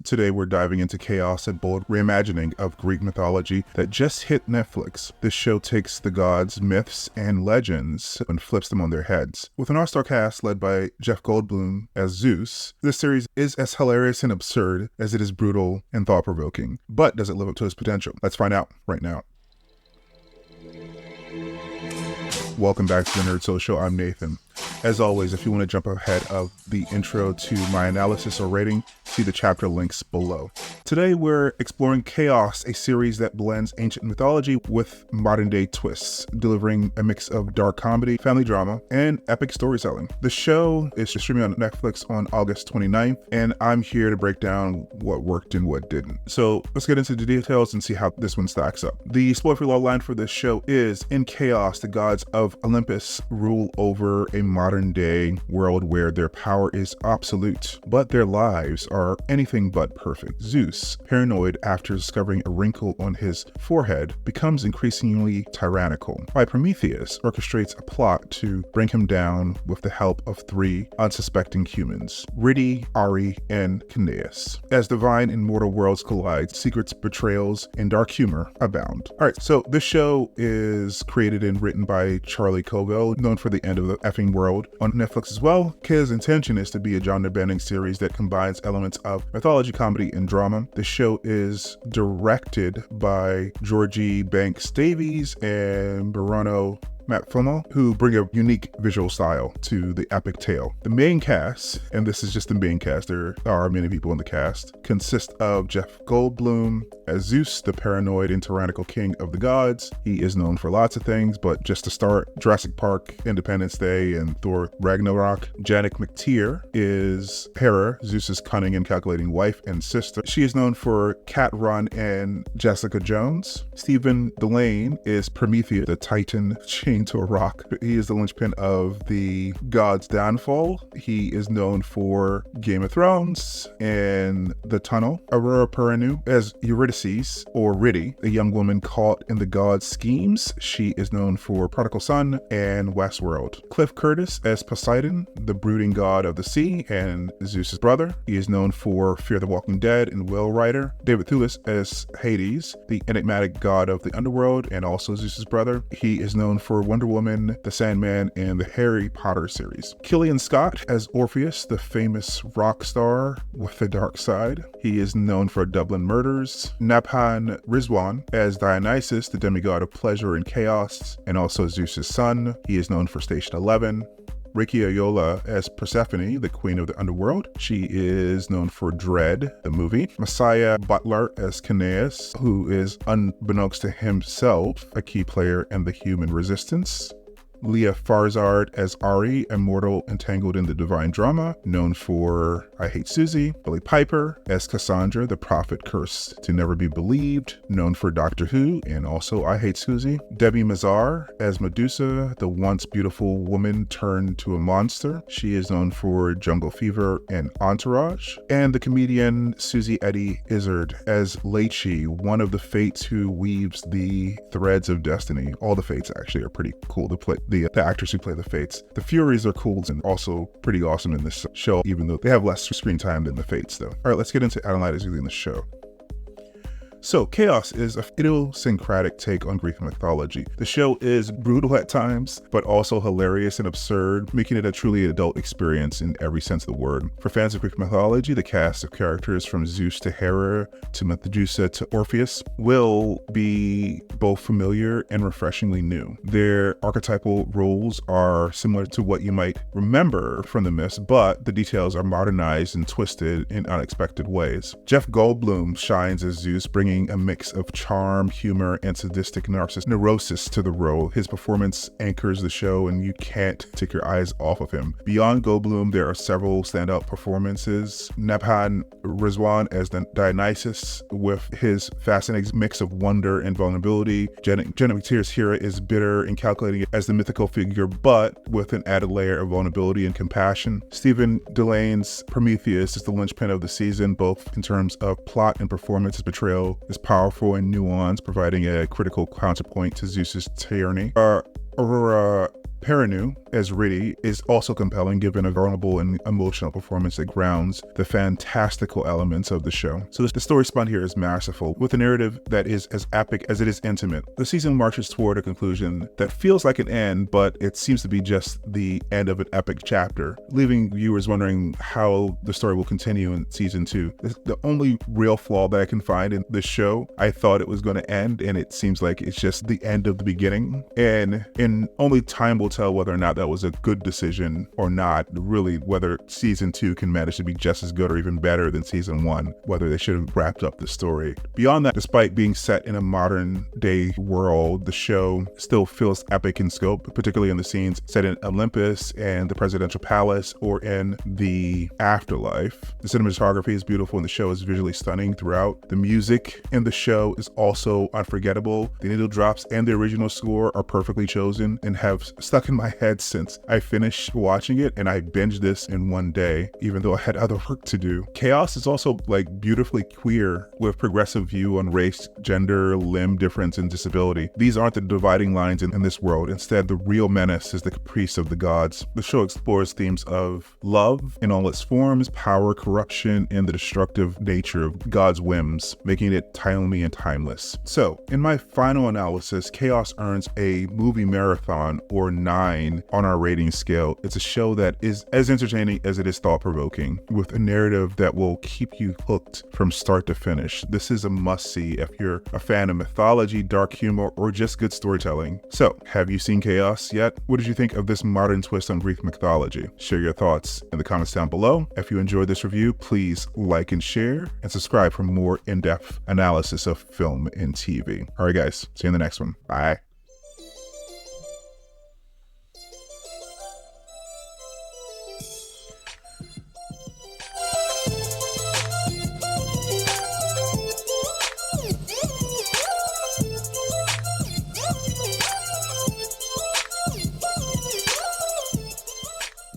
Today we're diving into chaos and bold reimagining of Greek mythology that just hit Netflix. This show takes the gods, myths, and legends and flips them on their heads. With an all-star cast led by Jeff Goldblum as Zeus, this series is as hilarious and absurd as it is brutal and thought-provoking. But does it live up to its potential? Let's find out right now. Welcome back to the Nerd Soul Show. I'm Nathan. As always, if you want to jump ahead of the intro to my analysis or rating, see the chapter links below. Today we're exploring Chaos, a series that blends ancient mythology with modern day twists, delivering a mix of dark comedy, family drama, and epic storytelling. The show is streaming on Netflix on August 29th, and I'm here to break down what worked and what didn't. So let's get into the details and see how this one stacks up. The spoiler-free log line for this show is, in Chaos, the gods of Olympus rule over a modern day world where their power is absolute, but their lives are anything but perfect. Zeus, paranoid after discovering a wrinkle on his forehead, becomes increasingly tyrannical. While Prometheus orchestrates a plot to bring him down with the help of three unsuspecting humans, Riddy, Ari, and Kineas. As divine and mortal worlds collide, secrets, betrayals, and dark humor abound. Alright, so this show is created and written by Charlie Covell, known for The End of the Effing World on Netflix as well. His intention is to be a genre bending series that combines elements of mythology, comedy, and drama. The show is directed by Georgie Banks Davies and Bruno Matfumo, who bring a unique visual style to the epic tale. The main cast, and this is just the main cast, there are many people in the cast, consist of Jeff Goldblum as Zeus, the paranoid and tyrannical king of the gods. He is known for lots of things, but just to start, Jurassic Park, Independence Day, and Thor Ragnarok. Janet McTeer is Hera, Zeus's cunning and calculating wife and sister. She is known for Cat Run and Jessica Jones. Stephen Dillane is Prometheus, the titan chained to a rock. He is the linchpin of the god's downfall. He is known for Game of Thrones and The Tunnel. Aurora Perinu as Eurydice, or Riddy, a young woman caught in the god's schemes. She is known for Prodigal Son and Westworld. Cliff Curtis as Poseidon, the brooding god of the sea and Zeus's brother. He is known for Fear the Walking Dead and Will Rider. David Thewlis as Hades, the enigmatic god of the underworld and also Zeus's brother. He is known for Wonder Woman, The Sandman, and the Harry Potter series. Killian Scott as Orpheus, the famous rock star with the dark side. He is known for Dublin Murders. Nabhan Rizwan as Dionysus, the demigod of pleasure and chaos, and also Zeus's son. He is known for Station 11. Ricky Ayola as Persephone, the queen of the underworld. She is known for Dread, the movie. Messiah Butler as Kineas, who is, unbeknownst to himself, a key player in the human resistance. Leah Farzad as Ari, a mortal entangled in the divine drama, known for I Hate Susie. Billy Piper as Cassandra, the prophet cursed to never be believed, known for Doctor Who and also I Hate Susie. Debbie Mazar as Medusa, the once beautiful woman turned to a monster. She is known for Jungle Fever and Entourage. And the comedian Susie Eddy Izzard as Lechi, one of the fates who weaves the threads of destiny. All the fates actually are pretty cool to play. The actors who play the fates. The Furies are cool and also pretty awesome in this show, even though they have less screen time than the fates though. All right, let's get into analyzing the show. So, Chaos is an idiosyncratic take on Greek mythology. The show is brutal at times, but also hilarious and absurd, making it a truly adult experience in every sense of the word. For fans of Greek mythology, the cast of characters from Zeus to Hera to Medusa to Orpheus will be both familiar and refreshingly new. Their archetypal roles are similar to what you might remember from the myths, but the details are modernized and twisted in unexpected ways. Jeff Goldblum shines as Zeus, bringing a mix of charm, humor, and sadistic neurosis to the role. His performance anchors the show and you can't take your eyes off of him. Beyond Goldblum, there are several standout performances. Nabhan Rizwan as Dionysus with his fascinating mix of wonder and vulnerability. Janet McTeer's Hera is bitter and calculating as the mythical figure, but with an added layer of vulnerability and compassion. Stephen Dillane's Prometheus is the linchpin of the season, both in terms of plot and performance. His portrayal is powerful and nuanced, providing a critical counterpoint to Zeus's tyranny. Aurora Perinu as Riddy is also compelling, given a vulnerable and emotional performance that grounds the fantastical elements of the show. So the story spun here is masterful, with a narrative that is as epic as it is intimate. The season marches toward a conclusion that feels like an end, but it seems to be just the end of an epic chapter, leaving viewers wondering how the story will continue in season 2. The only real flaw that I can find in this show, I thought it was going to end, and it seems like it's just the end of the beginning, and only time will tell whether or not that was a good decision or not, really whether season 2 can manage to be just as good or even better than season 1, whether they should have wrapped up the story. Beyond that, despite being set in a modern day world, the show still feels epic in scope, particularly in the scenes set in Olympus and the presidential palace or in the afterlife. The cinematography is beautiful and the show is visually stunning throughout. The music in the show is also unforgettable. The needle drops and the original score are perfectly chosen and have stuck in my head since I finished watching it, and I binged this in one day, even though I had other work to do. Chaos is also like beautifully queer, with progressive view on race, gender, limb difference, and disability. These aren't the dividing lines in this world. Instead, the real menace is the caprice of the gods. The show explores themes of love in all its forms, power, corruption, and the destructive nature of God's whims, making it timely and timeless. So, in my final analysis, Chaos earns a movie marathon, or 9 on our rating scale. It's a show that is as entertaining as it is thought-provoking, with a narrative that will keep you hooked from start to finish. This is a must-see if you're a fan of mythology, dark humor, or just good storytelling. So, have you seen Chaos yet? What did you think of this modern twist on Greek mythology? Share your thoughts in the comments down below. If you enjoyed this review, please like and share, and subscribe for more in-depth analysis of film and TV. All right, guys, see you in the next one. Bye.